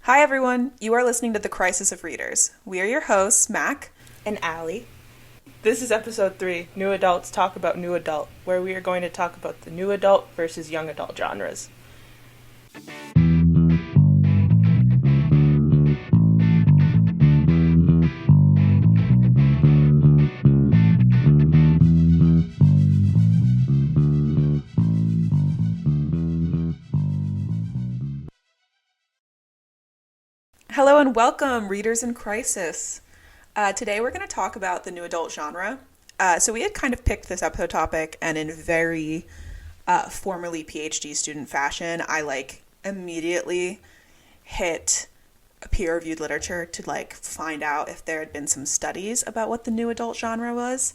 Hi, everyone. You are listening to The Crisis of Readers. We are your hosts, Mac. And Allie. This is episode 3, New Adults Talk About New Adult, where we are going to talk about the new adult versus young adult genres. Hello and welcome, Readers in Crisis. Today we're going to talk about the new adult genre. So we had kind of picked this episode topic, and in very formerly PhD student fashion, I immediately hit peer-reviewed literature to find out if there had been some studies about what the new adult genre was.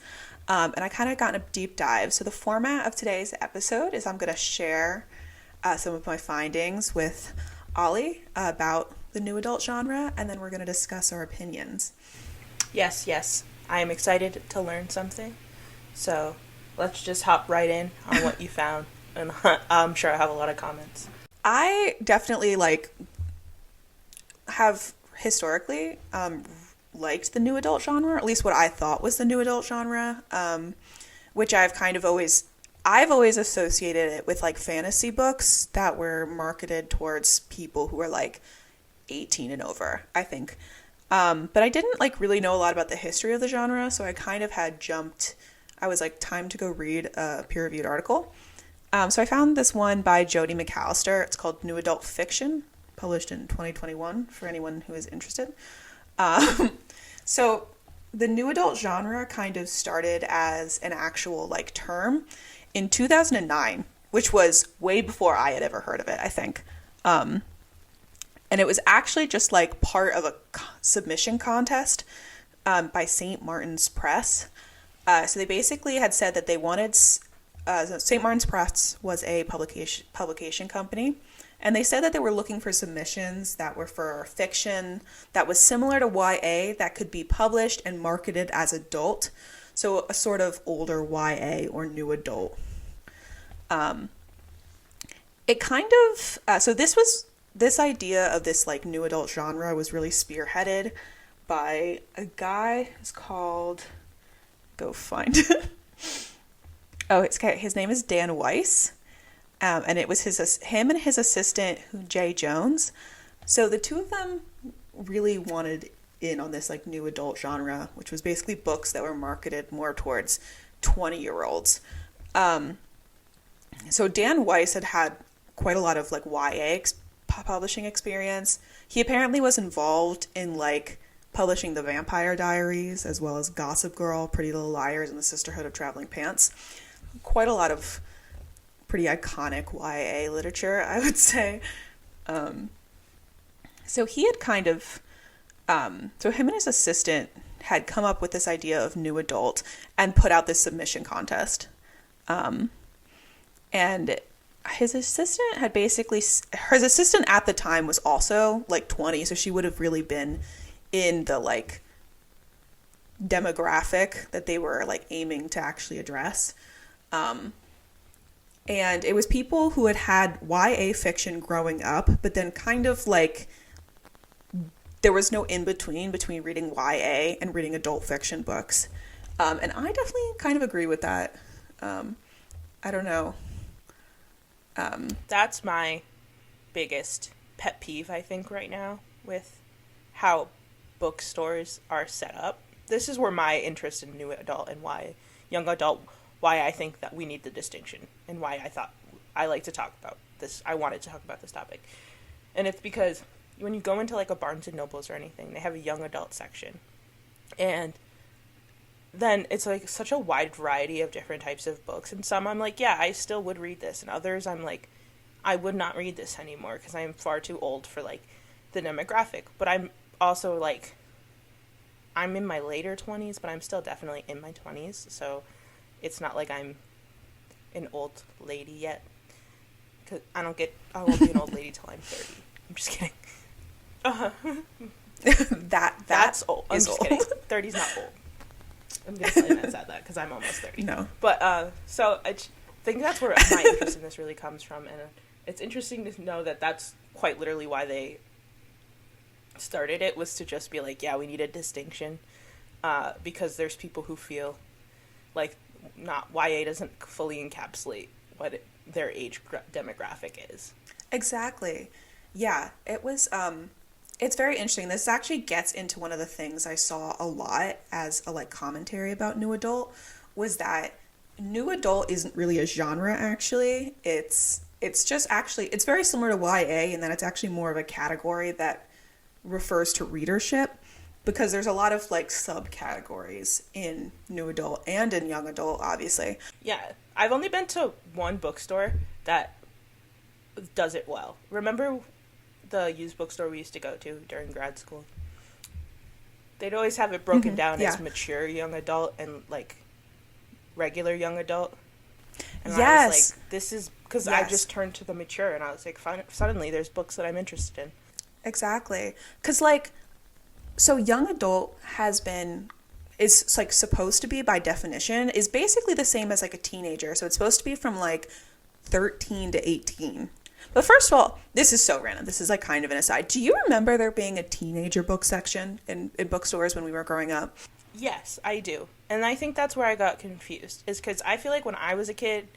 And I kind of got in a deep dive. So the format of today's episode is I'm going to share some of my findings with Ollie about the new adult genre, and then we're going to discuss our opinions. Yes. I am excited to learn something. So let's just hop right in on what you found. And I'm sure I have a lot of comments. I definitely have historically liked the new adult genre, at least what I thought was the new adult genre, which I've always associated it with fantasy books that were marketed towards people who were 18 and over, I think. But I didn't really know a lot about the history of the genre, so I kind of I was time to go read a peer-reviewed article. So I found this one by Jodi McAllister. It's called New Adult Fiction, published in 2021 for anyone who is interested. So the new adult genre kind of started as an actual term in 2009, which was way before I had ever heard of it, I think. And it was actually just part of a submission contest by St. Martin's Press. So they basically had said that they wanted... St. Martin's Press was a publication company. And they said that they were looking for submissions that were for fiction that was similar to YA that could be published and marketed as adult. So a sort of older YA or new adult. It kind of... so this idea of this new adult genre was really spearheaded by a guy who's called... Go find it. Oh, his name is Dan Weiss. And it was him and his assistant, Jay Jones. So the two of them really wanted in on this new adult genre, which was basically books that were marketed more towards 20-year-olds. So Dan Weiss had quite a lot of YA publishing experience. He apparently was involved in publishing The Vampire Diaries, as well as Gossip Girl, Pretty Little Liars, and The Sisterhood of Traveling Pants. Quite a lot of pretty iconic YA literature, I would say. So he had kind of... so him and his assistant had come up with this idea of new adult and put out this submission contest. And his assistant had his assistant at the time was also 20, so she would have really been in the demographic that they were aiming to actually address. And it was people who had YA fiction growing up, but then kind of there was no in-between between reading YA and reading adult fiction books. And I definitely kind of agree with that. I don't know. That's my biggest pet peeve, I think, right now with how bookstores are set up. This is where my interest in new adult and young adult, why I think that we need the distinction, and why I thought I like to talk about this. I wanted to talk about this topic. And it's because when you go into a Barnes and Nobles or anything, they have a young adult section. And then it's such a wide variety of different types of books. And some I'm yeah, I still would read this. And others I'm I would not read this anymore because I'm far too old for the demographic. But I'm also I'm in my later 20s, but I'm still definitely in my 20s. So it's not I'm an old lady yet. Cause I won't be an old lady till I'm 30. I'm just kidding. That's old. I'm just kidding. 30's not old. I'm going to say that said that because I'm almost 30. No. But, so I think that's where my interest in this really comes from. And it's interesting to know that that's quite literally why they started it was to just be like, yeah, we need a distinction, because there's people who feel like not YA doesn't fully encapsulate what their age demographic is. Exactly. Yeah, it was it's very interesting. This actually gets into one of the things I saw a lot as a like commentary about new adult, was that new adult isn't really a genre actually. It's just actually it's very similar to YA in that it's actually more of a category that refers to readership, because there's a lot of like subcategories in new adult and in young adult, obviously. Yeah, I've only been to one bookstore that does it well. Remember the used bookstore we used to go to during grad school? They'd always have it broken down as mature young adult and like regular young adult. And I was like, this is because I just turned to the mature, and I was like, suddenly there's books that I'm interested in. Exactly. Because like, so young adult is like supposed to be by definition is basically the same as like a teenager. So it's supposed to be from like 13 to 18. But first of all, this is so random. This is like kind of an aside. Do you remember there being a teenager book section in bookstores when we were growing up? Yes, I do. And I think that's where I got confused, is because I feel like when I was a kid,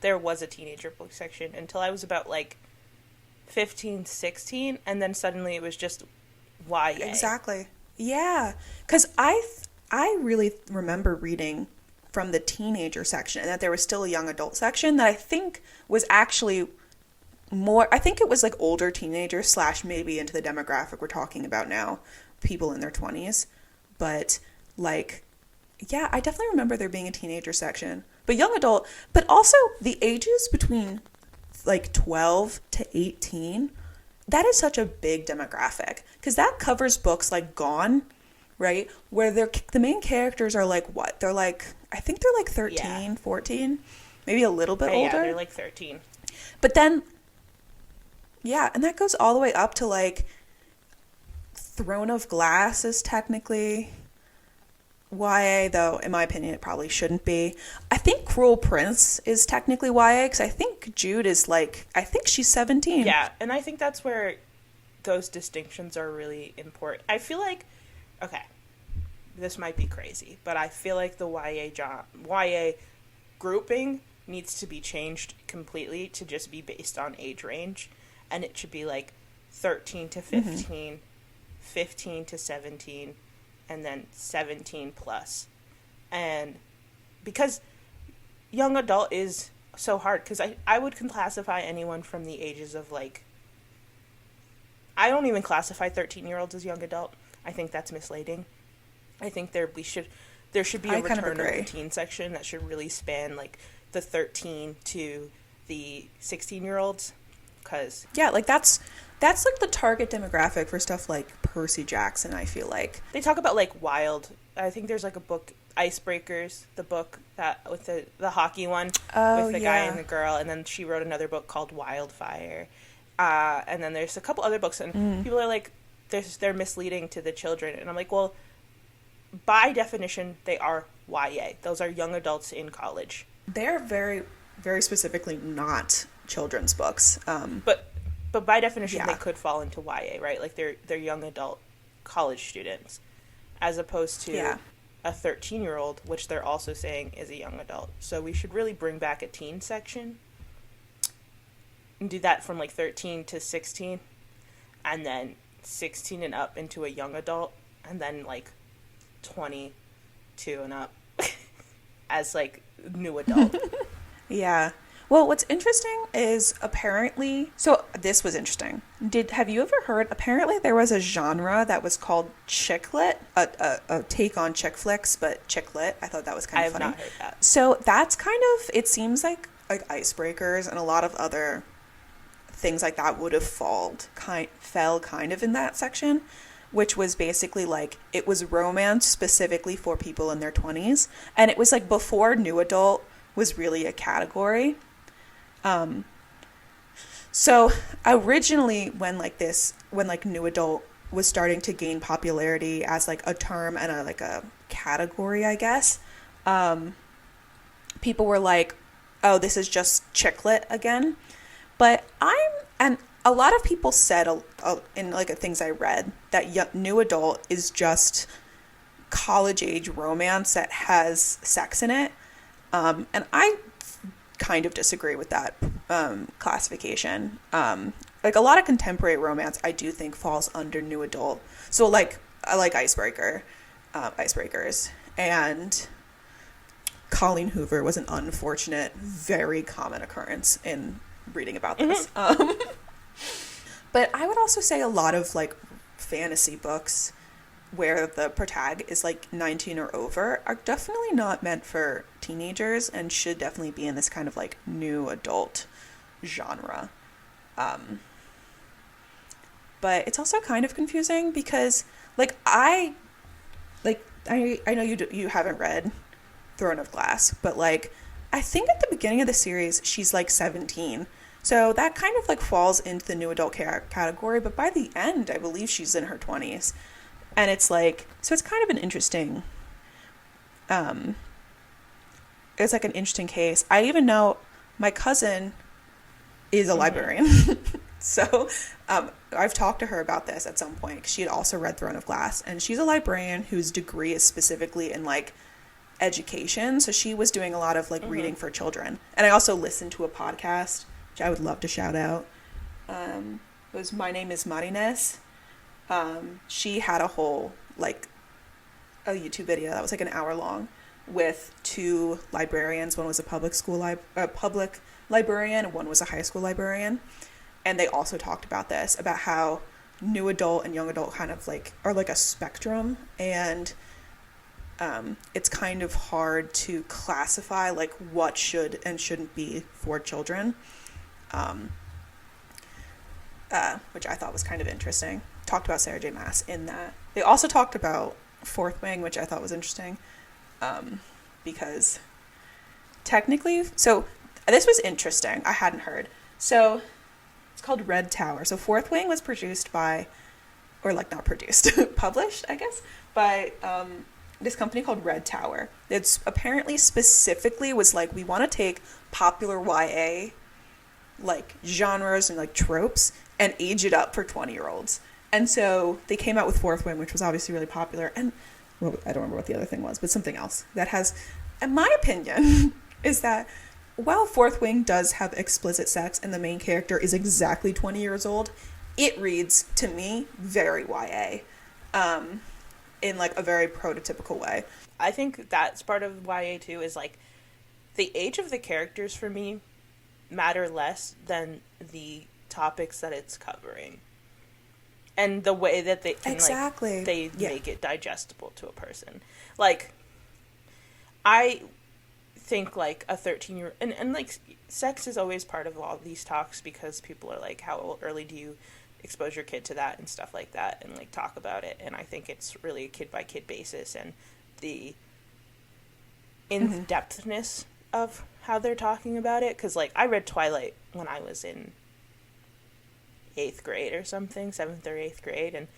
there was a teenager book section until I was about like 15, 16, and then suddenly it was just YA. Exactly. Yeah. Because I really remember reading from the teenager section, and that there was still a young adult section that I think was actually more, I think it was like older teenagers / maybe into the demographic we're talking about now, people in their 20s. But like, yeah, I definitely remember there being a teenager section. But young adult, but also the ages between like 12 to 18, that is such a big demographic, because that covers books like Gone, right? Where the main characters are like, what? They're like, I think they're like 13, 14, maybe a little bit older. Yeah, they're like 13. But then, yeah, and that goes all the way up to like Throne of Glass is technically YA, though in my opinion it probably shouldn't be. I think Cruel Prince is technically YA, because I think Jude is like, I think she's 17. Yeah, and I think that's where those distinctions are really important. I feel like, okay, this might be crazy, but I feel like the YA grouping needs to be changed completely to just be based on age range, and it should be like 13 to 15, 15 to 17, and then 17 plus. And because young adult is so hard, because I would classify anyone from the ages of like, I don't even classify 13-year-olds as young adult. I think that's misleading. I think there should be a return of the teen section that should really span like the 13 to the 16-year-olds, because yeah, like that's like the target demographic for stuff like Percy Jackson. I feel like they talk about like Wild. I think there's like a book, Icebreakers, the book that with the hockey one, with the guy and the girl, and then she wrote another book called Wildfire, and then there's a couple other books, and people are like, they're misleading to the children, and I'm like, well, by definition, they are YA. Those are young adults in college. They're very, very specifically not children's books. But by definition, they could fall into YA, right? Like they're young adult college students, as opposed to a 13-year-old, which they're also saying is a young adult. So we should really bring back a teen section and do that from like 13 to 16, and then 16 and up into a young adult, and then like 22 and up as like new adult. Yeah. Well, what's interesting is apparently, so this was interesting. Have you ever heard, apparently there was a genre that was called chick lit, a take on chick flicks, but chick lit. I thought that was kind of funny. I have not heard that. So that's kind of, it seems like Icebreakers and a lot of other things like that would have fell kind of in that section, which was basically like, it was romance specifically for people in their 20s. And it was like before new adult was really a category. So originally when new adult was starting to gain popularity as like a term and a category, I guess, people were like, oh, this is just chick lit again. But a lot of people said in like things I read that new adult is just college age romance that has sex in it, and I kind of disagree with that classification. Like a lot of contemporary romance, I do think falls under new adult. So like I like Icebreakers, and Colleen Hoover was an unfortunate, very common occurrence in reading about this. But I would also say a lot of like fantasy books where the protag is like 19 or over are definitely not meant for teenagers and should definitely be in this kind of like new adult genre. But it's also kind of confusing because like I know you haven't read Throne of Glass, but like I think at the beginning of the series she's like 17. So that kind of like falls into the new adult category, but by the end I believe she's in her 20s. And it's like, so it's kind of an interesting it's like an interesting case. I even know my cousin is a librarian. So I've talked to her about this at some point. She had also read Throne of Glass, and she's a librarian whose degree is specifically in like education. So she was doing a lot of like reading for children. And I also listened to a podcast, which I would love to shout out. It was My Name is Marines. She had a whole like a YouTube video that was like an hour long with two librarians. One was a public librarian, and one was a high school librarian. And they also talked about this, about how new adult and young adult kind of like are like a spectrum, and it's kind of hard to classify like what should and shouldn't be for children, which I thought was kind of interesting. Talked about Sarah J. Maas in that. They also talked about Fourth Wing, which I thought was interesting, because technically, so this was interesting. I hadn't heard. So it's called Red Tower. So Fourth Wing was produced by, or like not produced, published, I guess, by this company called Red Tower. It's apparently specifically was like, we want to take popular YA like genres and like tropes and age it up for 20-year-olds. And so they came out with Fourth Wing, which was obviously really popular. And well, I don't remember what the other thing was, but something else that has, in my opinion, is that while Fourth Wing does have explicit sex and the main character is exactly 20 years old, it reads, to me, very YA, in like a very prototypical way. I think that's part of YA too, is like the age of the characters for me matter less than the topics that it's covering. And the way that they can, exactly. Like, they make it digestible to a person. Like, I think, like, a 13-year... And, like, sex is always part of all these talks because people are like, how early do you expose your kid to that and stuff like that and, like, talk about it. And I think it's really a kid-by-kid basis and the in-depthness of how they're talking about it. Because, like, I read Twilight when I was in 8th grade or something, 7th or 8th grade, and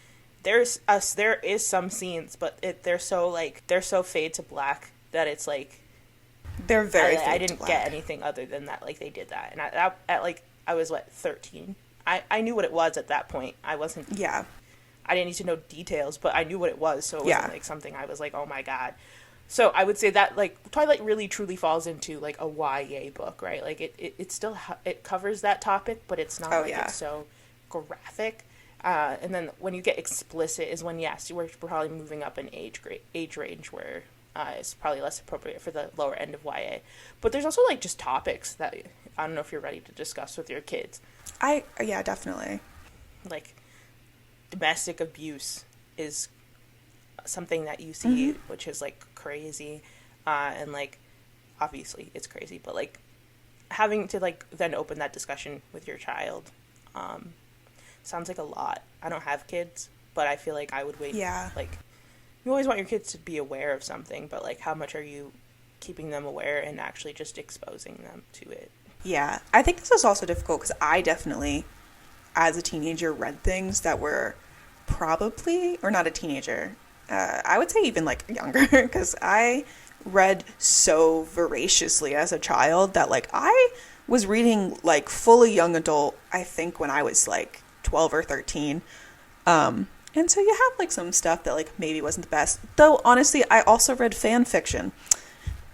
there is some scenes, but they're so fade to black that it's like they're very I didn't get anything other than that. Like, they did that, and I was 13. I knew what it was at that point. I didn't need to know details, but I knew what it was, so it wasn't like something I was like, oh my god. So I would say that, like, Twilight really truly falls into, like, a YA book, right? Like, it still it covers that topic, but it's not it's so graphic. And then when you get explicit is when, yes, we're probably moving up an age range where it's probably less appropriate for the lower end of YA. But there's also, like, just topics that I don't know if you're ready to discuss with your kids. Yeah, definitely. Like, domestic abuse is something that you see, which is, like, crazy. And, like, obviously it's crazy, but, like, having to, like, then open that discussion with your child sounds like a lot. I don't have kids, but I feel like I would wait. Yeah. Like, you always want your kids to be aware of something, but, like, how much are you keeping them aware and actually just exposing them to it? Yeah. I think this is also difficult because I definitely, as a teenager, read things that were probably, or not a teenager, I would say even, like, younger, because I read so voraciously as a child that, like, I was reading like fully young adult, I think when I was like 12 or 13. And so you have like some stuff that like maybe wasn't the best. Though honestly, I also read fan fiction.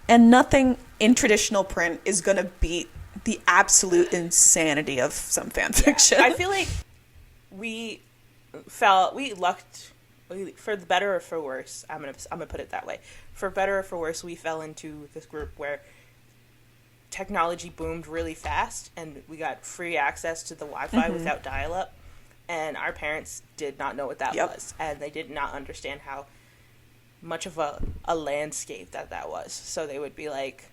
And nothing in traditional print is going to beat the absolute insanity of some fan fiction. I feel like we lucked, for the better or for worse. I'm gonna put it that way. For better or for worse, we fell into this group where technology boomed really fast, and we got free access to the Wi-Fi without dial-up. And our parents did not know what that was, and they did not understand how much of a landscape that was. So they would be like,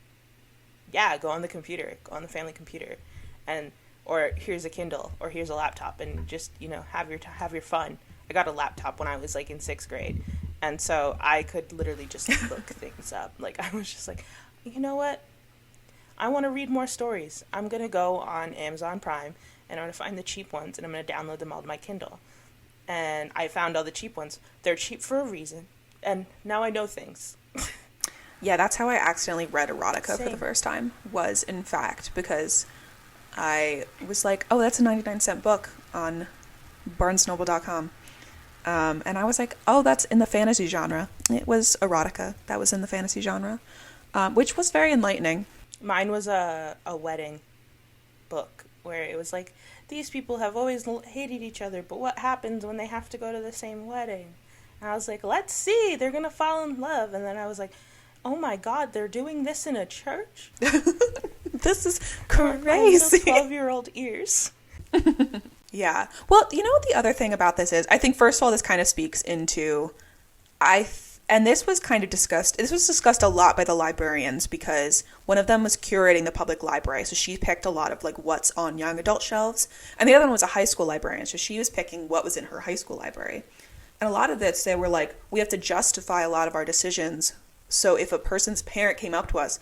yeah, go on the computer, go on the family computer, and or here's a Kindle, or here's a laptop, and just, you know, have your fun. I got a laptop when I was like in 6th grade, and so I could literally just look things up. Like, I was just like, you know what, I want to read more stories. I'm gonna go on Amazon Prime and I'm gonna find the cheap ones, and I'm gonna download them all to my Kindle. And I found all the cheap ones. They're cheap for a reason, and now I know things. Yeah, that's how I accidentally read erotica Same. for the first time, was in fact because I was like, oh, that's a 99-cent book on barnesnoble.com. And I was like, oh, that's in the fantasy genre. It was erotica that was in the fantasy genre, which was very enlightening. Mine was a wedding book where it was like, these people have always hated each other, but what happens when they have to go to the same wedding? And I was like, let's see, they're gonna fall in love. And then I was like, oh my god, they're doing this in a church? This is crazy. 12-year-old ears. Yeah. Well, you know what the other thing about this is? I think, first of all, this kind of speaks into, and this was kind of discussed, this was discussed a lot by the librarians, because one of them was curating the public library, so she picked a lot of like what's on young adult shelves, and the other one was a high school librarian, so she was picking what was in her high school library. And a lot of this, they were like, we have to justify a lot of our decisions, so if a person's parent came up to us,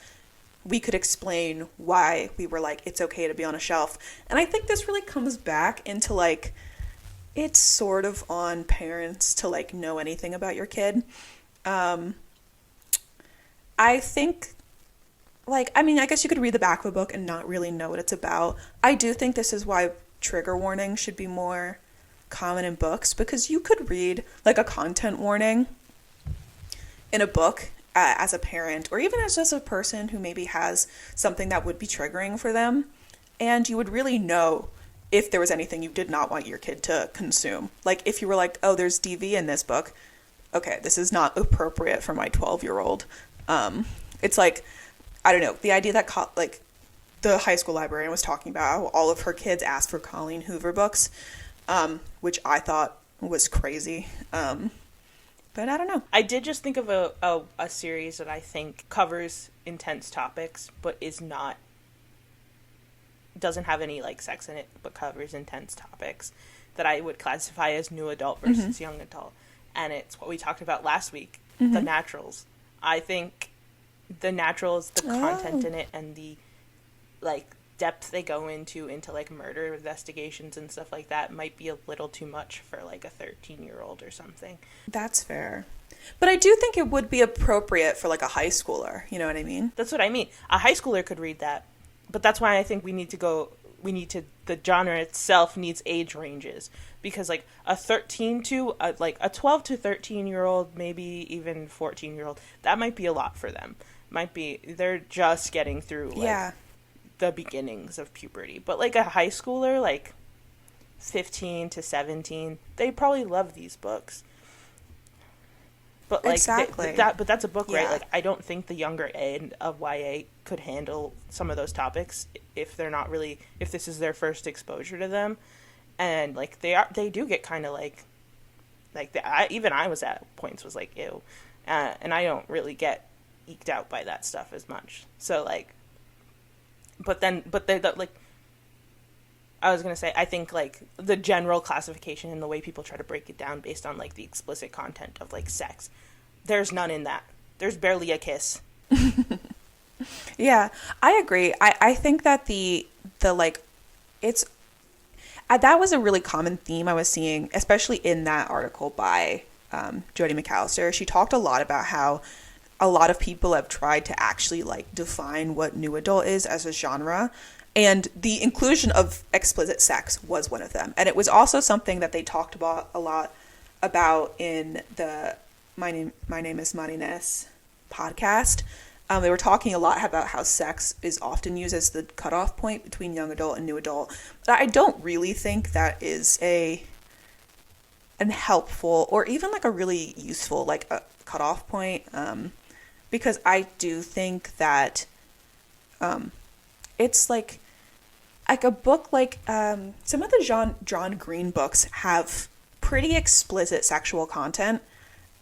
we could explain why we were like, it's okay to be on a shelf. And I think this really comes back into like, it's sort of on parents to like know anything about your kid. I think, like, I mean, I guess you could read the back of a book and not really know what it's about. I do think this is why trigger warning should be more common in books, because you could read like a content warning in a book as a parent, or even as just a person who maybe has something that would be triggering for them, and you would really know if there was anything you did not want your kid to consume. Like, if you were like, oh, there's DV in this book, okay, this is not appropriate for my 12-year-old. It's like, I don't know, the idea that like the high school librarian was talking about how all of her kids asked for Colleen Hoover books, which I thought was crazy. But I don't know. I did just think of a series that I think covers intense topics, but doesn't have any like sex in it, but covers intense topics that I would classify as new adult versus young adult. And it's what we talked about last week, The Naturals. I think The Naturals, the content in it, and the like depth they go into like murder investigations and stuff like that might be a little too much for like a 13-year-old or something. That's fair. But I do think it would be appropriate for like a high schooler, you know what I mean? That's what I mean. A high schooler could read that. But that's why I think the genre itself needs age ranges, because like a 12 to 13-year-old, maybe even 14-year-old, that might be a lot for them. They're just getting through like the beginnings of puberty. But like a high schooler, like 15 to 17, they probably love these books. But like exactly. but that's a book, right? Like, I don't think the younger end of YA could handle some of those topics if this is their first exposure to them, and like they do get kind of like I was at points was like, ew, and I don't really get eked out by that stuff as much. So like, but they like. I was going to say, I think, like, the general classification and the way people try to break it down based on, like, the explicit content of, like, sex, there's none in that. There's barely a kiss. Yeah, I agree. I think that the like, it's, that was a really common theme I was seeing, especially in that article by Jodi McAllister. She talked a lot about how a lot of people have tried to actually, like, define what new adult is as a genre. And the inclusion of explicit sex was one of them. And it was also something that they talked about a lot about in the My Name is Marinés podcast. They were talking a lot about how sex is often used as the cutoff point between young adult and new adult. But I don't really think that is an helpful or even like a really useful like a cutoff point, because I do think that it's like a book like some of the John Green books have pretty explicit sexual content.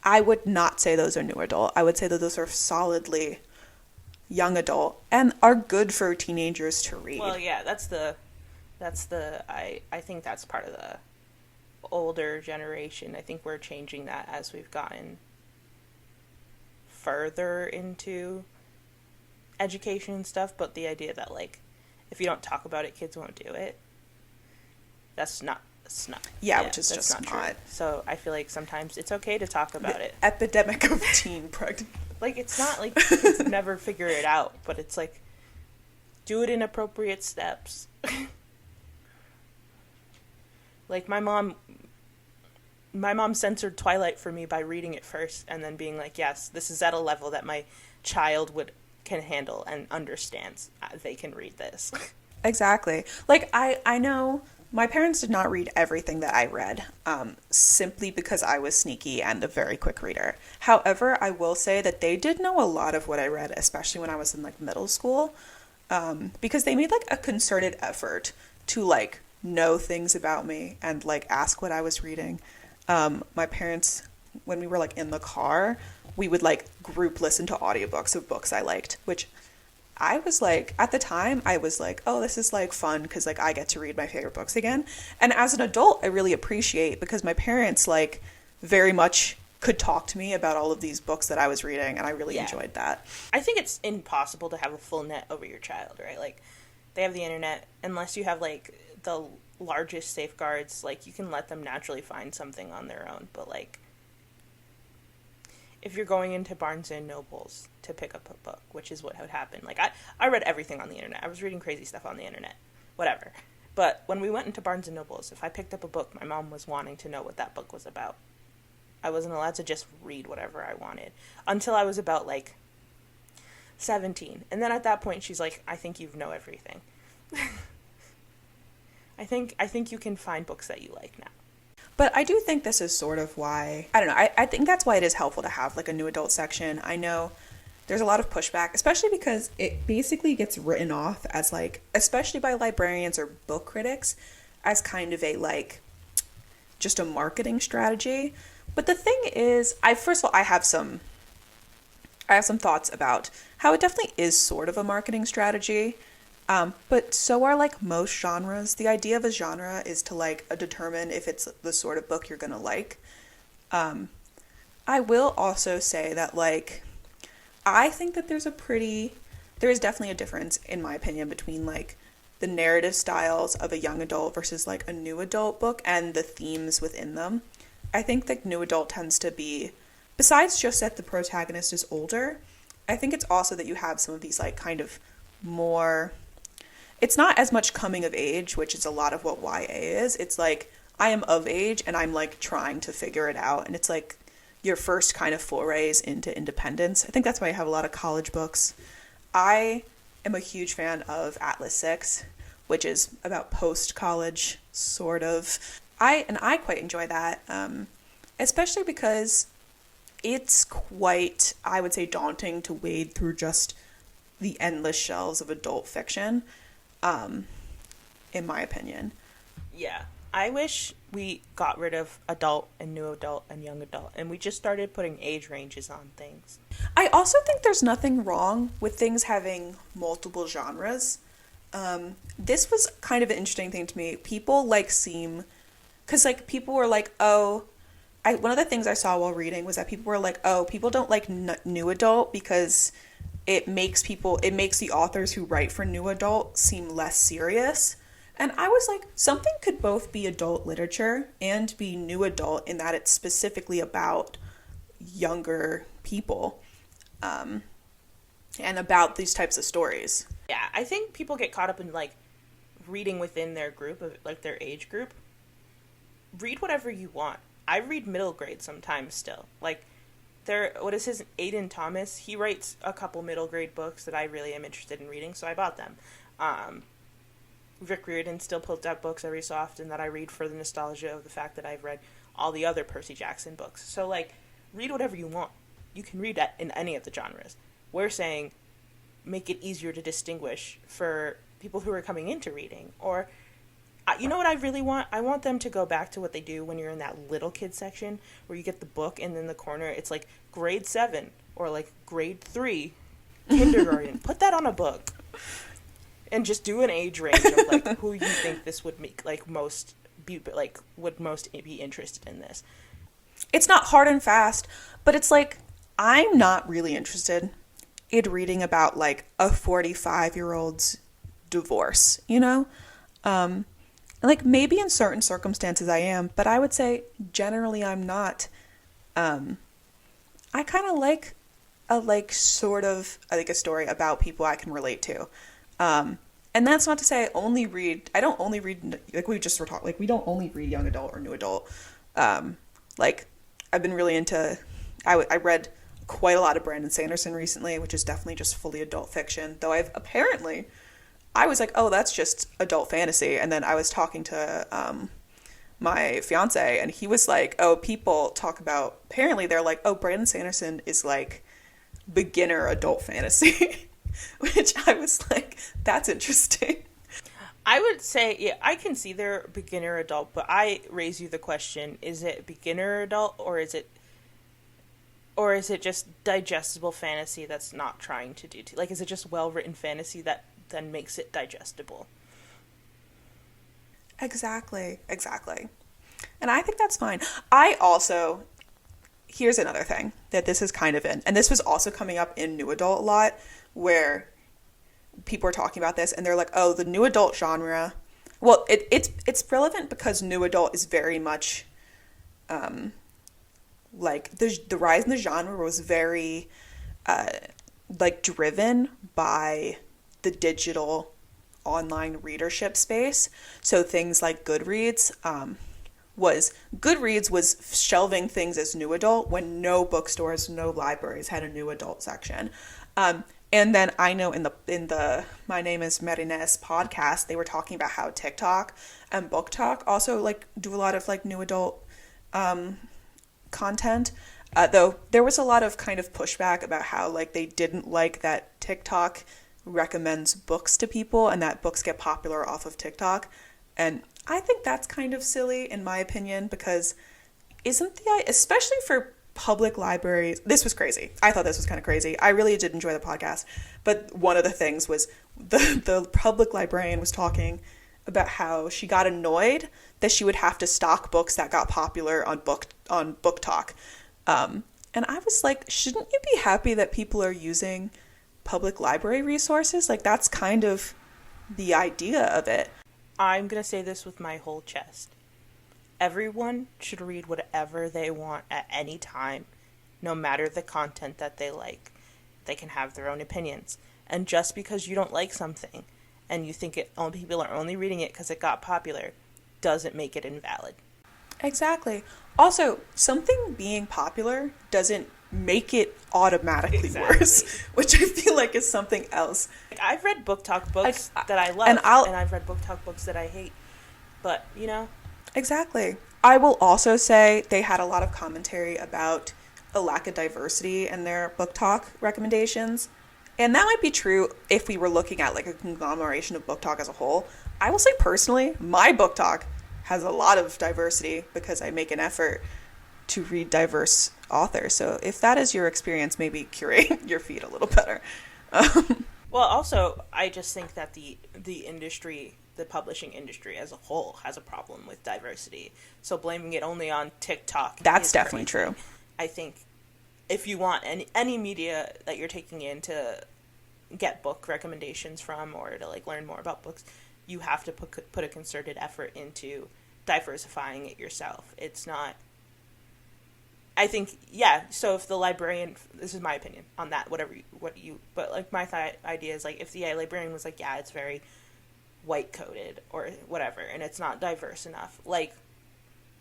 I would not say those are new adult. I would say that those are solidly young adult and are good for teenagers to read. Well, yeah, I think that's part of the older generation. I think we're changing that as we've gotten further into education and stuff, but the idea that like if you don't talk about it, kids won't do it. That's not. Yeah, which is just not true. So I feel like sometimes it's okay to talk about it. Epidemic of teen pregnancy. Like, it's not like kids never figure it out, but it's like, do it in appropriate steps. Like, my mom censored Twilight for me by reading it first and then being like, yes, this is at a level that my child can handle and understands. They can read this. Exactly. Like, I know my parents did not read everything that I read, simply because I was sneaky and a very quick reader. However, I will say that they did know a lot of what I read, especially when I was in like middle school, because they made like a concerted effort to like know things about me and like ask what I was reading. My parents, when we were like in the car, we would like group listen to audiobooks of books I liked, which I was like, at the time, I was like, oh, this is like fun because like I get to read my favorite books again. And as an adult, I really appreciate because my parents like very much could talk to me about all of these books that I was reading, and I really enjoyed that. I think it's impossible to have a full net over your child, right? Like, they have the internet, unless you have like the largest safeguards, like you can let them naturally find something on their own, but like if you're going into Barnes and Nobles to pick up a book, which is what would happen. Like, I read everything on the internet. I was reading crazy stuff on the internet. Whatever. But when we went into Barnes and Nobles, if I picked up a book, my mom was wanting to know what that book was about. I wasn't allowed to just read whatever I wanted. Until I was about, like, 17. And then at that point, she's like, I think you know everything. I think you can find books that you like now. But I do think this is sort of why, I don't know, I think that's why it is helpful to have like a new adult section. I know there's a lot of pushback, especially because it basically gets written off as like, especially by librarians or book critics, as kind of a like, just a marketing strategy. But the thing is, first of all, I have some thoughts about how it definitely is sort of a marketing strategy. But so are like most genres. The idea of a genre is to like determine if it's the sort of book you're gonna like. I will also say that like I think that there is definitely a difference in my opinion between like the narrative styles of a young adult versus like a new adult book and the themes within them. I think that new adult tends to be, besides just that the protagonist is older, I think it's also that you have some of these like kind of more, it's not as much coming of age, which is a lot of what YA is. It's like, I am of age and I'm like trying to figure it out. And it's like your first kind of forays into independence. I think that's why I have a lot of college books. I am a huge fan of Atlas 6, which is about post-college, sort of. I quite enjoy that, especially because it's quite, I would say, daunting to wade through just the endless shelves of adult fiction. In my opinion. Yeah. I wish we got rid of adult and new adult and young adult and we just started putting age ranges on things. I also think there's nothing wrong with things having multiple genres. This was kind of an interesting thing to me. People because like people were like, one of the things I saw while reading was that people were like, people don't like new adult because it makes the authors who write for new adult seem less serious. And I was like, something could both be adult literature and be new adult in that it's specifically about younger people, and about these types of stories. Yeah, I think people get caught up in like reading within their group, of like their age group, read whatever you want. I read middle grade sometimes still. Like, what is his, Aiden Thomas? He writes a couple middle grade books that I really am interested in reading, so I bought them. Rick Riordan still puts out books every so often that I read for the nostalgia of the fact that I've read all the other Percy Jackson books. So, like, read whatever you want. You can read that in any of the genres. We're saying make it easier to distinguish for people who are coming into reading. Or, you know what I really want? I want them to go back to what they do when you're in that little kid section where you get the book and in the corner it's like grade 7 or like grade 3 kindergarten. Put that on a book. And just do an age range of like who you think this would make like most would most be interested in this. It's not hard and fast, but it's like I'm not really interested in reading about like a 45-year-old's divorce, you know? Like maybe in certain circumstances I am, but I would say generally I'm not. I kind of like a story about people I can relate to. And that's not to say I don't only read, like we just were talking, like we don't only read young adult or new adult. Like I've been really into, I read quite a lot of Brandon Sanderson recently, which is definitely just fully adult fiction, though I was like, oh, that's just adult fantasy. And then I was talking to, my fiance and he was like, oh, people talk about, apparently they're like, oh, Brandon Sanderson is like beginner adult fantasy. Which I was like, that's interesting. I would say, yeah, I can see they're beginner adult, but I raise you the question, is it beginner adult or is it just digestible fantasy that's not trying to do, like, is it just well-written fantasy that then makes it digestible? Exactly. And I think that's fine. Here's another thing that this is kind of in, and this was also coming up in new adult a lot, where people are talking about this and they're like, oh, the new adult genre. Well, it's relevant because new adult is very much like the rise in the genre was very like driven by the digital online readership space. So things like Goodreads was shelving things as new adult when no bookstores, no libraries had a new adult section. And then I know in the My Name is Marines podcast, they were talking about how TikTok and Book Talk also like do a lot of like new adult content. Though there was a lot of kind of pushback about how like they didn't like that TikTok recommends books to people and that books get popular off of TikTok. And I think that's kind of silly in my opinion, because especially for public libraries, this was crazy. I thought this was kind of crazy. I really did enjoy the podcast, but one of the things was the public librarian was talking about how she got annoyed that she would have to stock books that got popular on Book Talk. And I was like, shouldn't you be happy that people are using public library resources? Like, that's kind of the idea of it. I'm going to say this with my whole chest. Everyone should read whatever they want at any time, no matter the content that they like. They can have their own opinions. And just because you don't like something and you think people are only reading it because it got popular, doesn't make it invalid. Exactly. Also, something being popular doesn't make it automatically worse, which I feel like is something else. Like, I've read Book Talk books that I love, and I've read Book Talk books that I hate. But, you know. Exactly. I will also say they had a lot of commentary about a lack of diversity in their Book Talk recommendations. And that might be true if we were looking at like a conglomeration of Book Talk as a whole. I will say personally, my Book Talk has a lot of diversity because I make an effort to read diverse authors. So if that is your experience, maybe curate your feed a little better. Well, also, I just think that the industry, the publishing industry as a whole, has a problem with diversity. So blaming it only on TikTok, that's definitely true. I think if you want any media that you're taking in to get book recommendations from or to like learn more about books, you have to put a concerted effort into diversifying it yourself. It's not, I think, yeah, so if the librarian, this is my opinion on that, but like my idea is like if the librarian was like, yeah, it's very white coded or whatever, and it's not diverse enough. Like,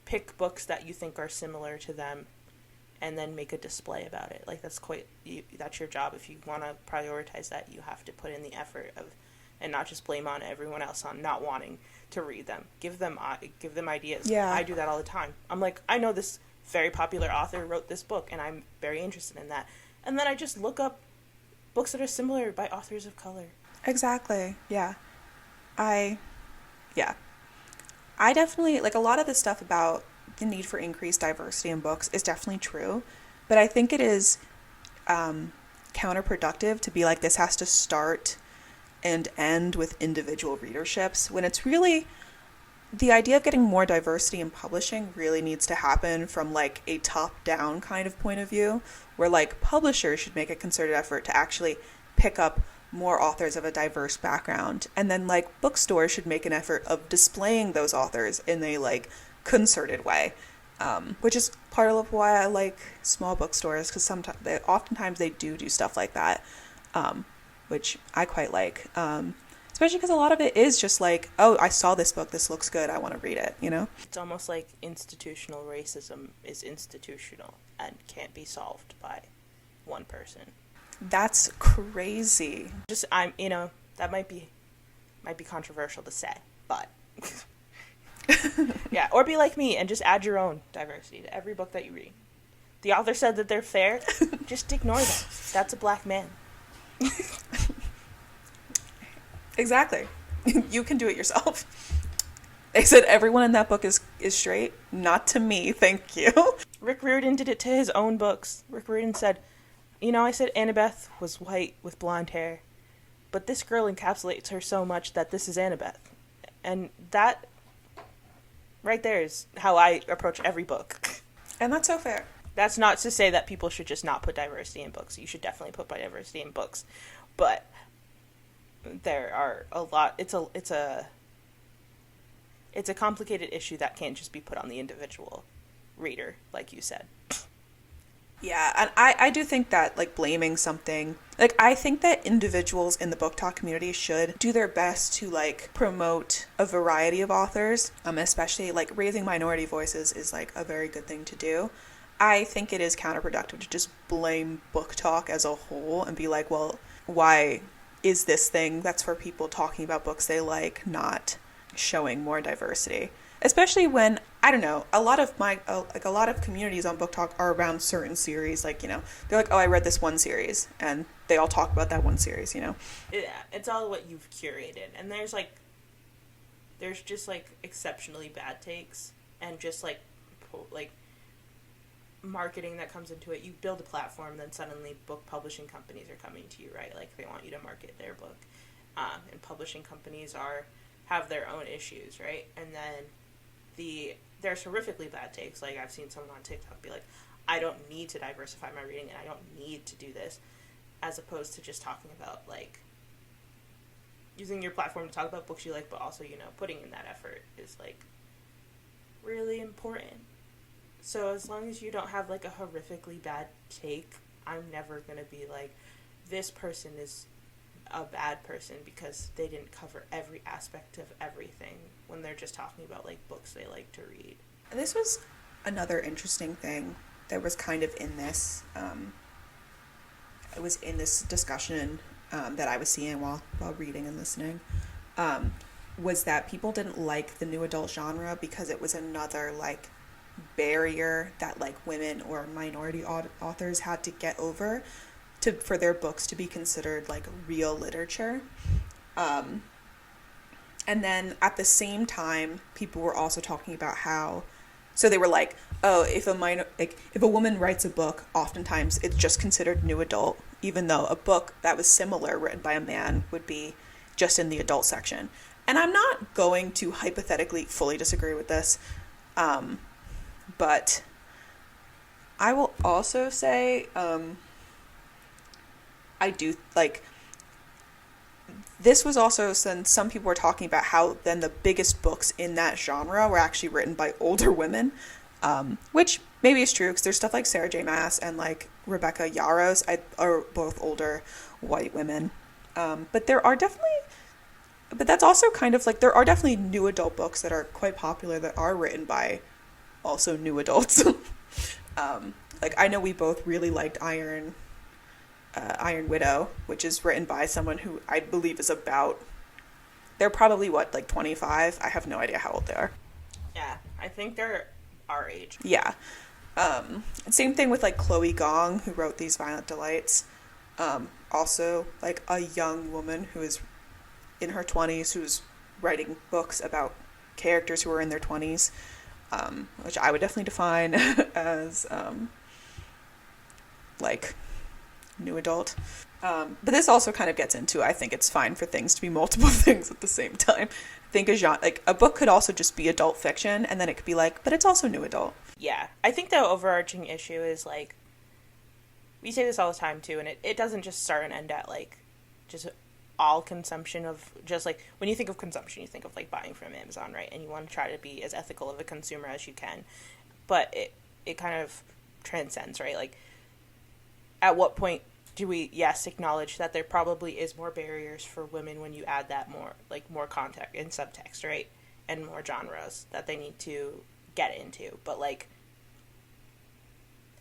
pick books that you think are similar to them and then make a display about it. Like, that's your job. If you want to prioritize that, you have to put in the effort of, and not just blame on everyone else on not wanting to read them. Give them ideas. Yeah. I do that all the time. I'm like, I know this very popular author wrote this book, and I'm very interested in that. And then I just look up books that are similar by authors of color. Exactly. Yeah. I definitely, like, a lot of the stuff about the need for increased diversity in books is definitely true, but I think it is counterproductive to be like, this has to start and end with individual readerships, when it's really, the idea of getting more diversity in publishing really needs to happen from, like, a top-down kind of point of view, where, like, publishers should make a concerted effort to actually pick up more authors of a diverse background, and then, like, bookstores should make an effort of displaying those authors in a, like, concerted way, which is part of why I like small bookstores, because oftentimes they do stuff like that, which I quite like, especially because a lot of it is just like, oh, I saw this book, this looks good, I want to read it, you know? It's almost like institutional racism is institutional and can't be solved by one person. That's crazy. That might be controversial to say, but yeah, or be like me and just add your own diversity to every book that you read. The author said that they're fair, just ignore them. That's a black man. Exactly. You can do it yourself. They said everyone in that book is straight. Not to me, thank you. Rick Riordan did it to his own books. Rick Riordan said, I said Annabeth was white with blonde hair, but this girl encapsulates her so much that this is Annabeth. And that right there is how I approach every book. And that's so fair. That's not to say that people should just not put diversity in books. You should definitely put diversity in books. But there are a lot. It's a complicated issue that can't just be put on the individual reader, like you said. Yeah, and I do think that, like, blaming something, like, I think that individuals in the book talk community should do their best to, like, promote a variety of authors, especially, like, raising minority voices is, like, a very good thing to do. I think it is counterproductive to just blame book talk as a whole and be like, well, why is this thing that's for people talking about books they like not showing more diversity? Especially when, I don't know, a lot of communities on Book Talk are around certain series. Like, they're like, oh, I read this one series, and they all talk about that one series, Yeah, it's all what you've curated. And there's just, like, exceptionally bad takes, and just, like, marketing that comes into it. You build a platform, then suddenly book publishing companies are coming to you, right? Like, they want you to market their book. And publishing companies have their own issues, right? And then there's horrifically bad takes. Like, I've seen someone on TikTok be like, I don't need to diversify my reading and I don't need to do this, as opposed to just talking about, like, using your platform to talk about books you like, but also, putting in that effort is, like, really important. So as long as you don't have, like, a horrifically bad take, I'm never going to be like, this person is a bad person because they didn't cover every aspect of everything when they're just talking about, like, books they like to read. This was another interesting thing that was kind of in this, it was in this discussion that I was seeing while reading and listening, was that people didn't like the new adult genre because it was another, like, barrier that, like, women or minority authors had to get over for their books to be considered, like, real literature. And then at the same time, people were also talking about how, so they were like, oh, if a woman writes a book, oftentimes it's just considered new adult, even though a book that was similar written by a man would be just in the adult section. And I'm not going to hypothetically fully disagree with this, but I will also say, I do, like, this was also, since some people were talking about how then the biggest books in that genre were actually written by older women, which maybe is true, because there's stuff like Sarah J. Maas and, like, Rebecca Yarros are both older white women. But there are definitely but that's also kind of like, there are definitely new adult books that are quite popular that are written by also new adults. Like I know we both really liked Iron Widow, which is written by someone who I believe is about, they're probably what, like 25? I have no idea how old they are. Yeah, I think they're our age. Yeah. Same thing with like Chloe Gong, who wrote These Violent Delights. Also, like a young woman who is in her 20s who's writing books about characters who are in their 20s, which I would definitely define as like new adult. But this also kind of gets into, I think it's fine for things to be multiple things at the same time. I think a book could also just be adult fiction, and then it could be like, but it's also new adult. Yeah, I think the overarching issue is like, we say this all the time too, and it doesn't just start and end at like just all consumption of, just like when you think of consumption, you think of like buying from Amazon, right? And you want to try to be as ethical of a consumer as you can, but it kind of transcends, right? Like, at what point do we, yes, acknowledge that there probably is more barriers for women when you add that more context and subtext, right? And more genres that they need to get into. But like,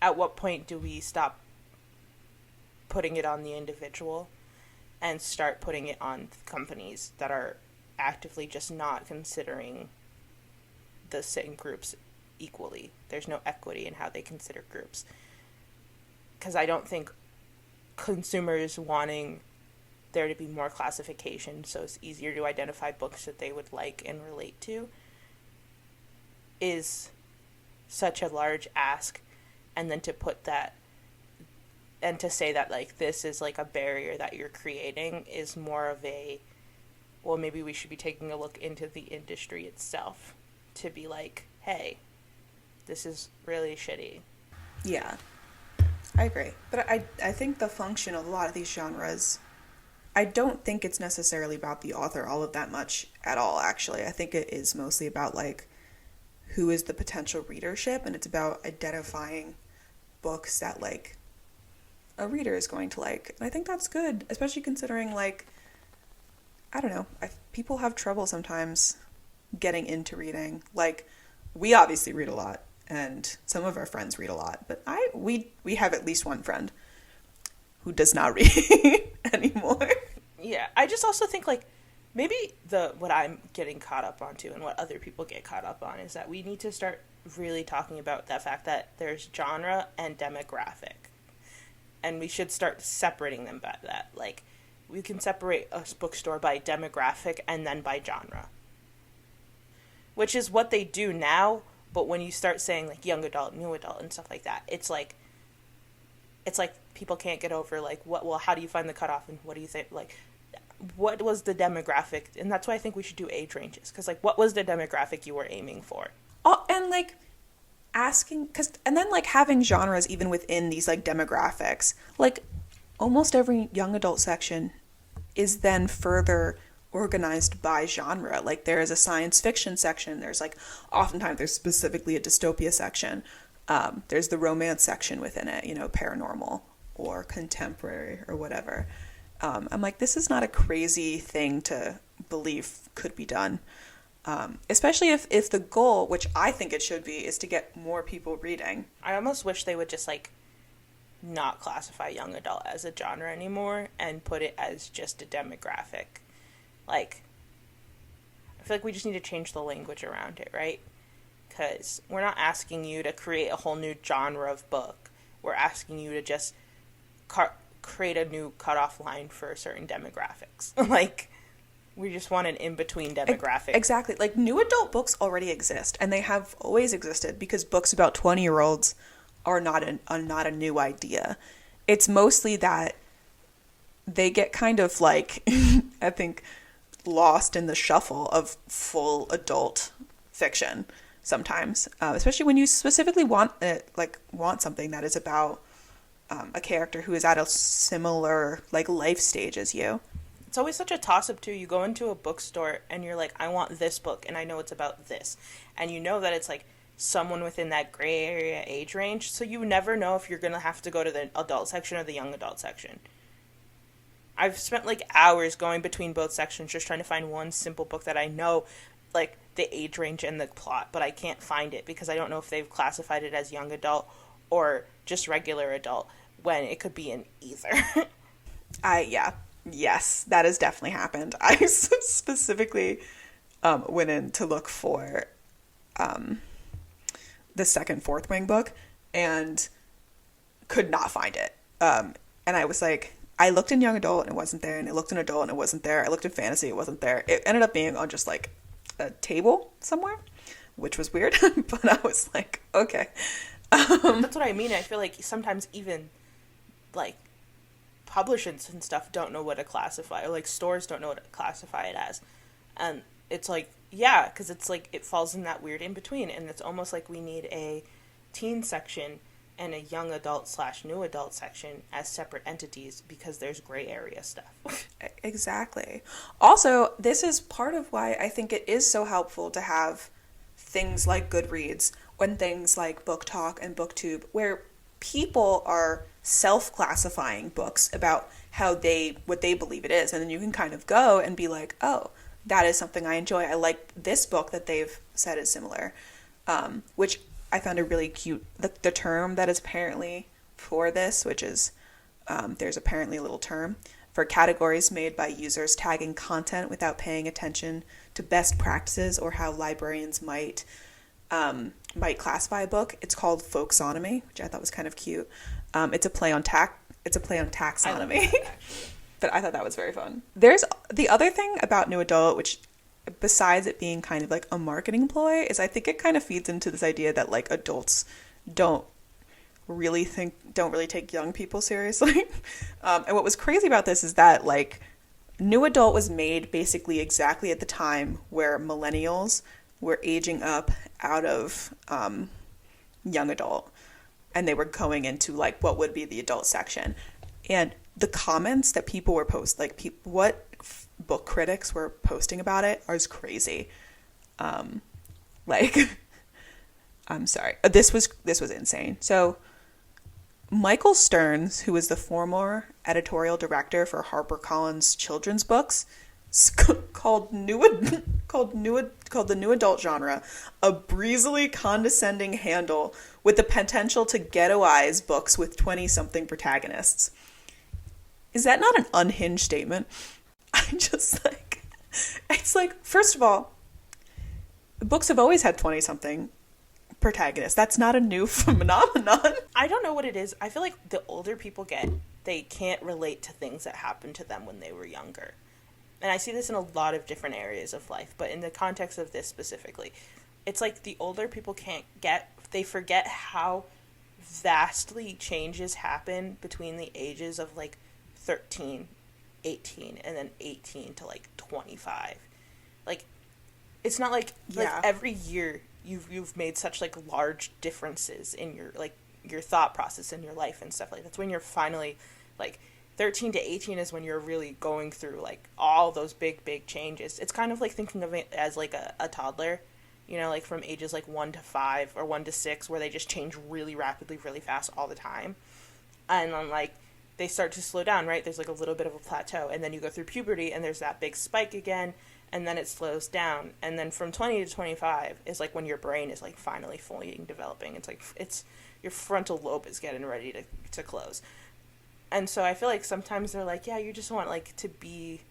at what point do we stop putting it on the individual and start putting it on companies that are actively just not considering the same groups equally? There's no equity in how they consider groups. Because I don't think consumers wanting there to be more classification so it's easier to identify books that they would like and relate to is such a large ask. And then to put that and to say that like this is like a barrier that you're creating is more of a, well, maybe we should be taking a look into the industry itself to be like, hey, this is really shitty. Yeah, I agree. But I think the function of a lot of these genres, I don't think it's necessarily about the author all of that much at all, actually. I think it is mostly about like who is the potential readership, and it's about identifying books that like a reader is going to like. And I think that's good, especially considering like, I don't know, people have trouble sometimes getting into reading. Like, we obviously read a lot, and some of our friends read a lot, but we have at least one friend who does not read anymore. Yeah, I just also think like maybe what I'm getting caught up onto and what other people get caught up on is that we need to start really talking about the fact that there's genre and demographic. And we should start separating them by that. Like, we can separate a bookstore by demographic and then by genre. Which is what they do now, but when you start saying, like, young adult, new adult, and stuff like that, it's like people can't get over, like, how do you find the cutoff, and what do you think, like, what was the demographic? And that's why I think we should do age ranges, because, like, what was the demographic you were aiming for? Oh, and, like, and then like having genres even within these like demographics, like almost every young adult section is then further organized by genre. Like there is a science fiction section, there's like oftentimes there's specifically a dystopia section, there's the romance section within it, paranormal or contemporary or whatever. I'm like, this is not a crazy thing to believe could be done. Especially if the goal, which I think it should be, is to get more people reading. I almost wish they would just, like, not classify young adult as a genre anymore and put it as just a demographic. Like, I feel like we just need to change the language around it, right? Because we're not asking you to create a whole new genre of book. We're asking you to just create a new cutoff line for certain demographics. Like, we just want an in-between demographic. Exactly. Like, new adult books already exist, and they have always existed because books about 20-year-olds are not a new idea. It's mostly that they get kind of, like, I think, lost in the shuffle of full adult fiction sometimes, especially when you specifically want something that is about a character who is at a similar, like, life stage as you. It's always such a toss-up, too. You go into a bookstore, and you're like, I want this book, and I know it's about this. And you know that it's, like, someone within that gray area age range, so you never know if you're going to have to go to the adult section or the young adult section. I've spent like hours going between both sections just trying to find one simple book that I know, like the age range and the plot, but I can't find it because I don't know if they've classified it as young adult or just regular adult when it could be in either. Yes, that has definitely happened. I specifically went in to look for the second Fourth Wing book and could not find it. And I was like, I looked in young adult and it wasn't there, and I looked in adult and it wasn't there. I looked in fantasy, it wasn't there. It ended up being on just like a table somewhere, which was weird. But I was like, okay. That's what I mean. I feel like sometimes even like publishers and stuff don't know what to classify, or like stores don't know what to classify it as. And it's like, yeah, because it's like it falls in that weird in between, and it's almost like we need a teen section and a young adult / new adult section as separate entities because there's gray area stuff. Exactly. Also, this is part of why I think it is so helpful to have things like Goodreads and things like Book Talk and BookTube, where people are self-classifying books about what they believe it is, and then you can kind of go and be like, oh, that is something I enjoy. I like this book that they've said is similar, which I found a really cute, the term that is apparently for this, which is, there's apparently a little term for categories made by users tagging content without paying attention to best practices or how librarians might classify a book. It's called folksonomy, which I thought was kind of cute. It's a play on taxonomy. But I thought that was very fun. There's the other thing about new adult, which besides it being kind of like a marketing ploy, is I think it kind of feeds into this idea that like adults don't really take young people seriously. And what was crazy about this is that like new adult was made basically exactly at the time where millennials were aging up out of young adult, and they were going into like what would be the adult section. And the comments that people were what book critics were posting about it is crazy. Like, I'm sorry, this was insane. So Michael Stearns, who is the former editorial director for HarperCollins children's books, called the new adult genre a breezily condescending handle with the potential to ghettoize books with 20-something protagonists. Is that not an unhinged statement? I just like, it's like, first of all, books have always had 20-something protagonists. That's not a new phenomenon. I don't know what it is. I feel like the older people get, they can't relate to things that happened to them when they were younger. And I see this in a lot of different areas of life, but in the context of this specifically, it's like the older people they forget how vastly changes happen between the ages of like 13, 18, and then 18 to like 25. Like, it's not like every year you've made such like large differences in your thought process in your life and stuff. Like, that's when you're finally like 13 to 18 is when you're really going through like all those big changes. It's kind of like thinking of it as like a toddler, you know, like from ages like 1 to 5 or 1 to 6, where they just change really rapidly, really fast all the time. And then like they start to slow down, right? There's like a little bit of a plateau, and then you go through puberty and there's that big spike again, and then it slows down. And then from 20 to 25 is like when your brain is like finally fully developing. It's like your frontal lobe is getting ready to close. And so I feel like sometimes they're like, yeah, you just want like to be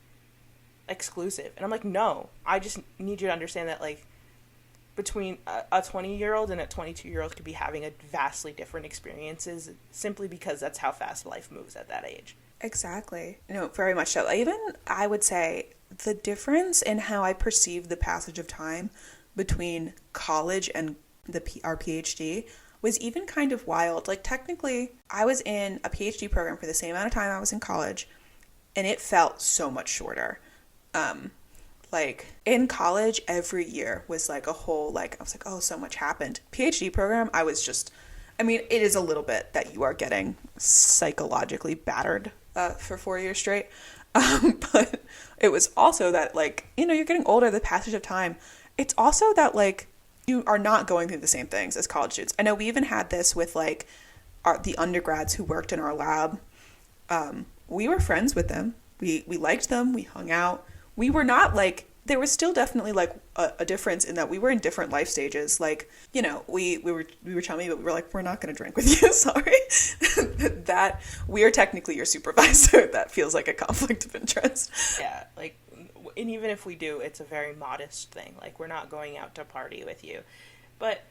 exclusive. And I'm like, no, I just need you to understand that like between a 20-year-old and a 22-year-old could be having a vastly different experiences simply because that's how fast life moves at that age. Exactly. No, very much so. Even I would say the difference in how I perceive the passage of time between college and our PhD was even kind of wild. Like, technically, I was in a PhD program for the same amount of time I was in college, and it felt so much shorter. Like, in college, every year was like a whole, like, I was like, oh, so much happened. PhD program, it is a little bit that you are getting psychologically battered for 4 years straight. But it was also that, like, you know, you're getting older, the passage of time. It's also that, like, you are not going through the same things as college students. I know we even had this with, like, the undergrads who worked in our lab. We were friends with them. We liked them. We hung out. We were not like, there was still definitely like a difference in that we were in different life stages. Like, you know, we were chummy, but we were like, we're not going to drink with you. Sorry. That we are technically your supervisor. That feels like a conflict of interest. Yeah, like, and even if we do, it's a very modest thing. Like, we're not going out to party with you. But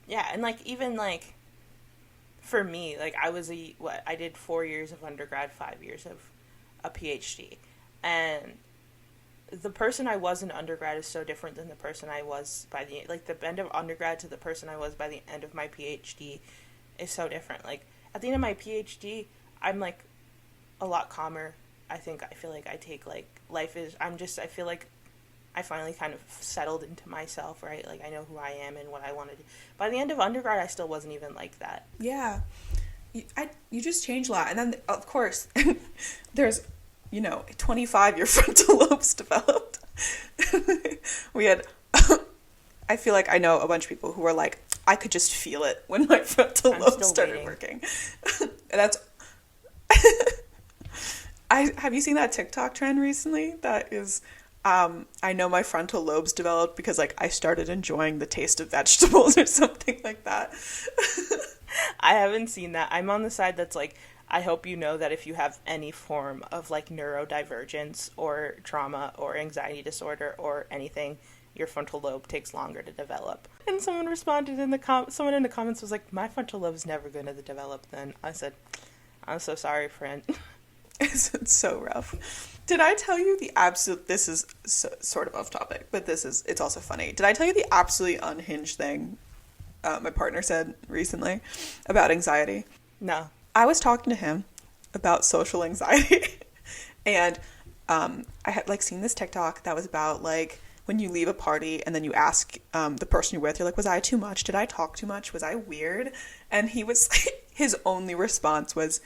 yeah, and like, even like, for me, like, I did 4 years of undergrad, 5 years of a PhD, and the person I was in undergrad is so different than the person I was by the end of undergrad to the person I was by the end of my PhD is so different. Like, at the end of my PhD, I'm like a lot calmer. I feel like I take, like, I feel like I finally kind of settled into myself, right? Like, I know who I am and what I want to do. By the end of undergrad, I still wasn't even like that. Yeah. You just change a lot. And then, of course, there's, 25 your frontal lobes developed. We had, I feel like I know a bunch of people who are like, I could just feel it when my frontal lobes started working. And that's, have you seen that TikTok trend recently? That is, I know my frontal lobes developed because, like, I started enjoying the taste of vegetables or something like that. I haven't seen that. I'm on the side that's like, I hope you know that if you have any form of, like, neurodivergence or trauma or anxiety disorder or anything, your frontal lobe takes longer to develop. And someone responded someone in the comments was like, my frontal lobe is never going to develop then. I said, I'm so sorry, friend. It's so rough. Did I tell you this is sort of off topic, but it's also funny. Did I tell you the absolutely unhinged thing my partner said recently about anxiety? No. I was talking to him about social anxiety, and I had, like, seen this TikTok that was about, like, when you leave a party and then you ask the person you're with, you're like, was I too much? Did I talk too much? Was I weird? And he was like, his only response was,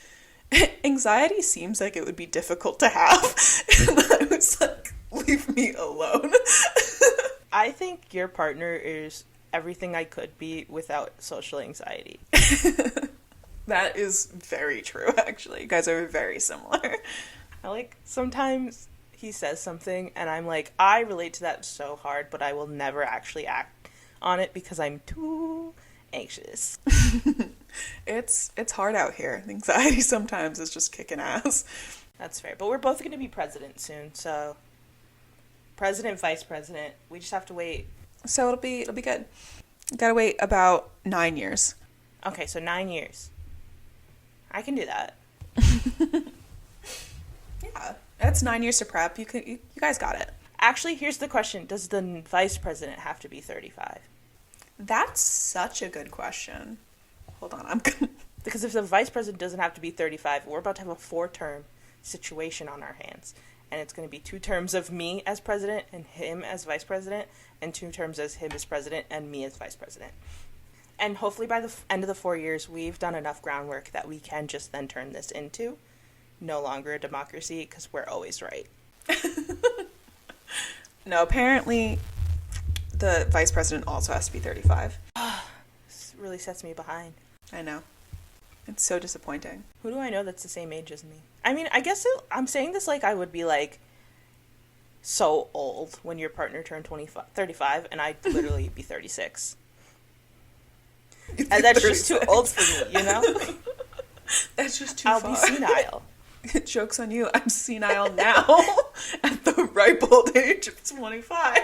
anxiety seems like it would be difficult to have. And I was like, leave me alone. I think your partner is everything I could be without social anxiety. That is very true, actually. You guys are very similar. Sometimes he says something and I'm like, I relate to that so hard, but I will never actually act on it because I'm too anxious. It's hard out here. Anxiety sometimes is just kicking ass. That's fair. But we're both going to be president soon, so president, vice president. We just have to wait. So it'll be good. Gotta wait about 9 years. Okay, so 9 years. I can do that. Yeah, that's 9 years to prep. You guys got it. Actually, here's the question: does the vice president have to be 35? That's such a good question. Hold on, I'm gonna... Because if the vice president doesn't have to be 35, we're about to have a 4-term situation on our hands. And it's going to be 2 terms of me as president and him as vice president, and 2 terms as him as president and me as vice president. And hopefully by the end of the 4 years, we've done enough groundwork that we can just then turn this into no longer a democracy, because we're always right. No, apparently the vice president also has to be 35. This really sets me behind. I know. It's so disappointing. Who do I know that's the same age as me? I mean, I guess I'm saying this like I would be, like, so old when your partner turned 35, and I'd literally be 36. And that's 36. Just too old for me, you know? That's just too far. I'll be senile. Joke's on you. I'm senile now at the ripe old age of 25.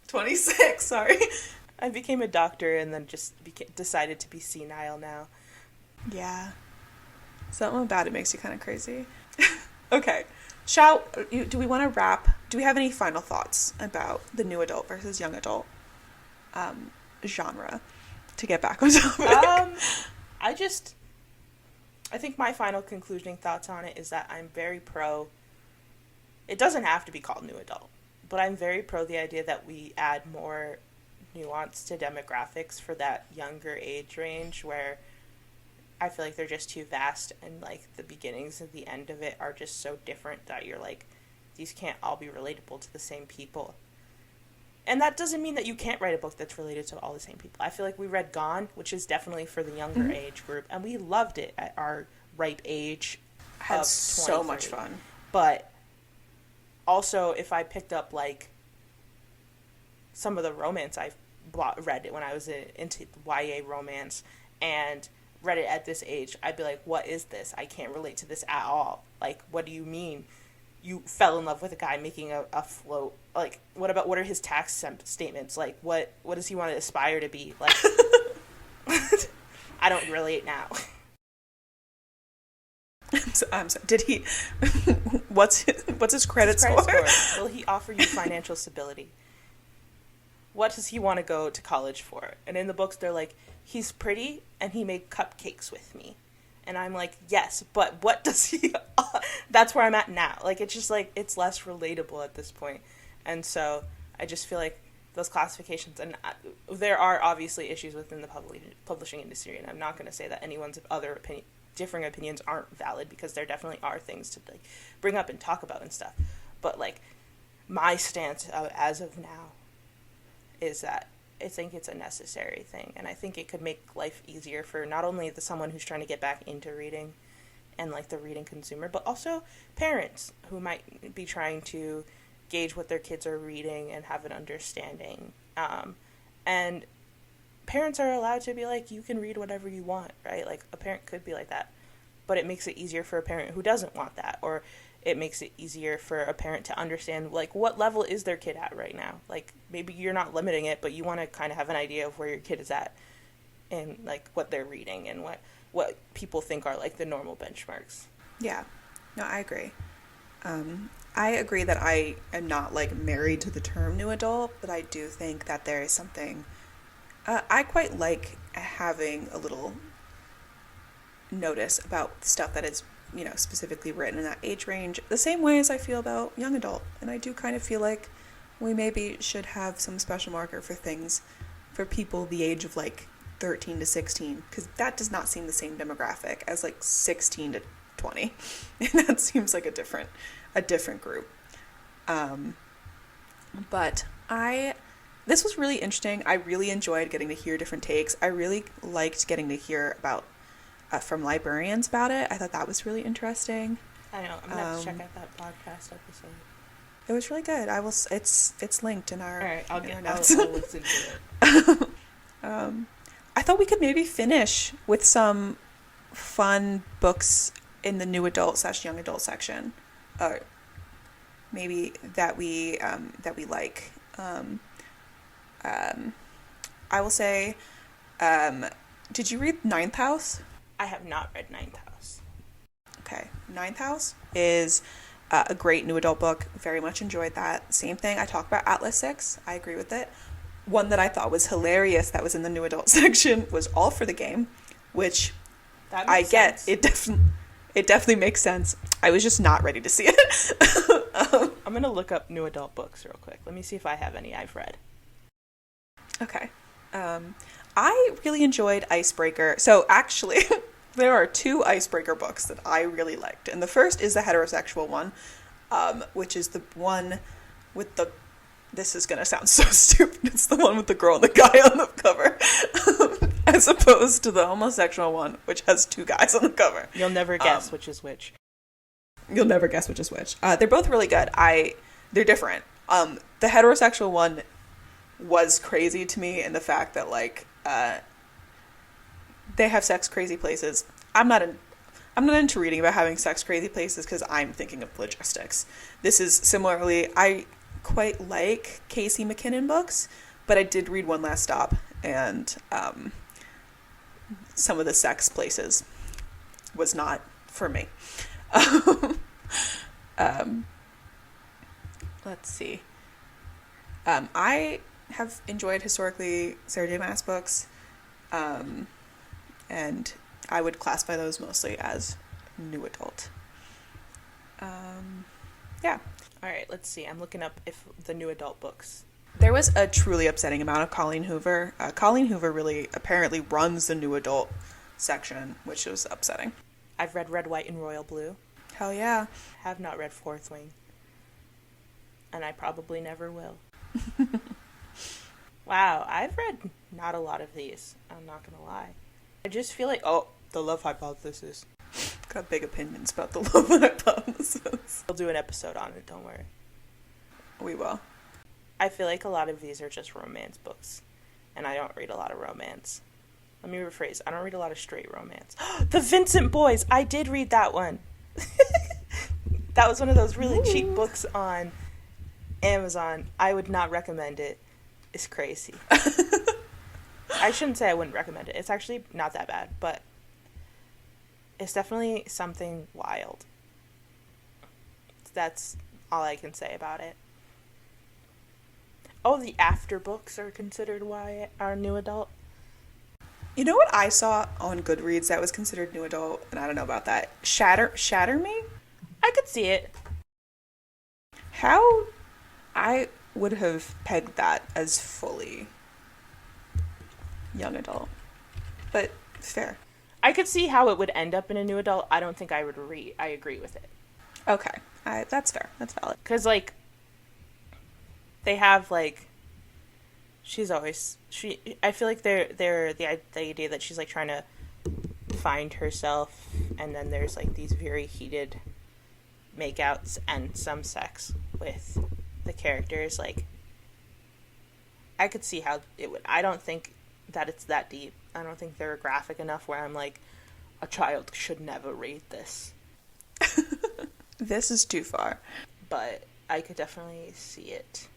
26, sorry. I became a doctor and then just decided to be senile now. Yeah. Something about it makes you kind of crazy. Okay. Do we want to wrap? Do we have any final thoughts about the new adult versus young adult genre to get back on topic? I think my final concluding thoughts on it is that I'm very pro. It doesn't have to be called new adult, but I'm very pro the idea that we add more nuance to demographics for that younger age range where I feel like they're just too vast, and, like, the beginnings and the end of it are just so different that you're like, these can't all be relatable to the same people. And that doesn't mean that you can't write a book that's related to all the same people. I feel like we read Gone, which is definitely for the younger age group, and we loved it at our ripe age. Had so much fun. But also, if I picked up like some of the romance I've read when I was into YA romance and read it at this age, I'd be like, what is this? I can't relate to this at all. Like, what do you mean you fell in love with a guy making a float? Like, what are his tax statements? Like, what does he want to aspire to be? Like, I don't relate now. I'm sorry. Did he? What's his credit score? Will he offer you financial stability? What does he want to go to college for? And in the books, they're like, he's pretty and he made cupcakes with me. And I'm like, yes, but what does he... That's where I'm at now. Like, it's just like, it's less relatable at this point. And so I just feel like those classifications, and there are obviously issues within the publishing industry, and I'm not going to say that anyone's differing opinions aren't valid, because there definitely are things to like bring up and talk about and stuff. But like, my stance as of now is that I think it's a necessary thing, and I think it could make life easier for not only someone who's trying to get back into reading and like the reading consumer, but also parents who might be trying to gauge what their kids are reading and have an understanding. And parents are allowed to be like, you can read whatever you want, right? Like, a parent could be like that, but it makes it easier for a parent who doesn't want that, or it makes it easier for a parent to understand, like, what level is their kid at right now? Like, maybe you're not limiting it, but you want to kind of have an idea of where your kid is at and, like, what they're reading and what people think are, like, the normal benchmarks. Yeah. No, I agree. I agree that I am not, like, married to the term new adult, but I do think that there is something... I quite like having a little notice about stuff that is, you know, specifically written in that age range, the same way as I feel about young adult. And I do kind of feel like we maybe should have some special marker for things for people the age of like 13 to 16, because that does not seem the same demographic as like 16 to 20. And that seems like a different group. But this was really interesting. I really enjoyed getting to hear different takes. I really liked getting to hear about from librarians about it. I thought that was really interesting. I know. I'm gonna have to check out that podcast episode. It was really good. It's linked in our. All right, I'll notes. I'll listen to it. I thought we could maybe finish with some fun books in the new adult / young adult section, maybe that we like. I will say, did you read Ninth House? I have not read Ninth House. Okay. Ninth House is a great new adult book. Very much enjoyed that. Same thing. I talked about Atlas 6. I agree with it. One that I thought was hilarious that was in the new adult section was All for the Game, which I get. Sense. It definitely makes sense. I was just not ready to see it. I'm going to look up new adult books real quick. Let me see if I have any I've read. Okay. I really enjoyed Icebreaker. So actually, there are 2 Icebreaker books that I really liked. And the first is the heterosexual one, which is the one with the... This is going to sound so stupid. It's the one with the girl and the guy on the cover. As opposed to the homosexual one, which has 2 guys on the cover. You'll never guess which is which. You'll never guess which is which. They're both really good. They're different. The heterosexual one was crazy to me in the fact that, like, they have sex crazy places. I'm not into reading about having sex crazy places because I'm thinking of logistics. This is similarly, I quite like Casey McKinnon books, but I did read One Last Stop, and some of the sex places was not for me. Let's see. I have enjoyed historically Sarah J. Maas books, and I would classify those mostly as new adult. Yeah. All right, let's see. I'm looking up if the new adult books. There was a truly upsetting amount of Colleen Hoover. Colleen Hoover really apparently runs the new adult section, which was upsetting. I've read Red, White, and Royal Blue. Hell yeah. Have not read Fourth Wing. And I probably never will. Wow, I've read not a lot of these. I'm not going to lie. I just feel like, the Love Hypothesis. Got big opinions about the Love Hypothesis. We'll do an episode on it, don't worry. We will. I feel like a lot of these are just romance books, and I don't read a lot of romance. Let me rephrase. I don't read a lot of straight romance. The Vincent Boys! I did read that one. That was one of those really cheap books on Amazon. I would not recommend it. It's crazy. I shouldn't say I wouldn't recommend it. It's actually not that bad, but it's definitely something wild. That's all I can say about it. Oh, the after books are considered YA, are new adult. You know what I saw on Goodreads that was considered new adult, and I don't know about that. Shatter Me? I could see it. How I would have pegged that as fully young adult. But fair. I could see how it would end up in a new adult. I don't think I would read. I agree with it. Okay. That's fair. That's valid. Because, like, they have, like, I feel like they're the idea that she's, like, trying to find herself, and then there's, like, these very heated makeouts and some sex with the characters. Like, I could see how it would. I don't think that it's that deep. I don't think they're graphic enough where I'm like, a child should never read this. This is too far. But I could definitely see it.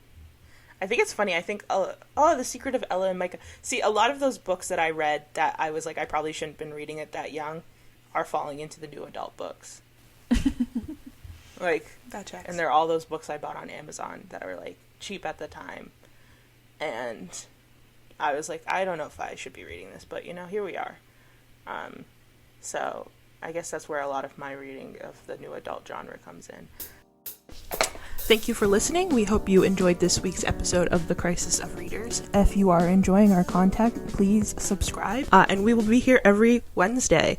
I think it's funny. I think, The Secret of Ella and Micah. See, a lot of those books that I read that I was like, I probably shouldn't have been reading it that young, are falling into the new adult books. Like, that checks. And they're all those books I bought on Amazon that were, like, cheap at the time. And I was like, I don't know if I should be reading this, but, here we are. So I guess that's where a lot of my reading of the new adult genre comes in. Thank you for listening. We hope you enjoyed this week's episode of The Crisis of Readers. If you are enjoying our content, please subscribe. And we will be here every Wednesday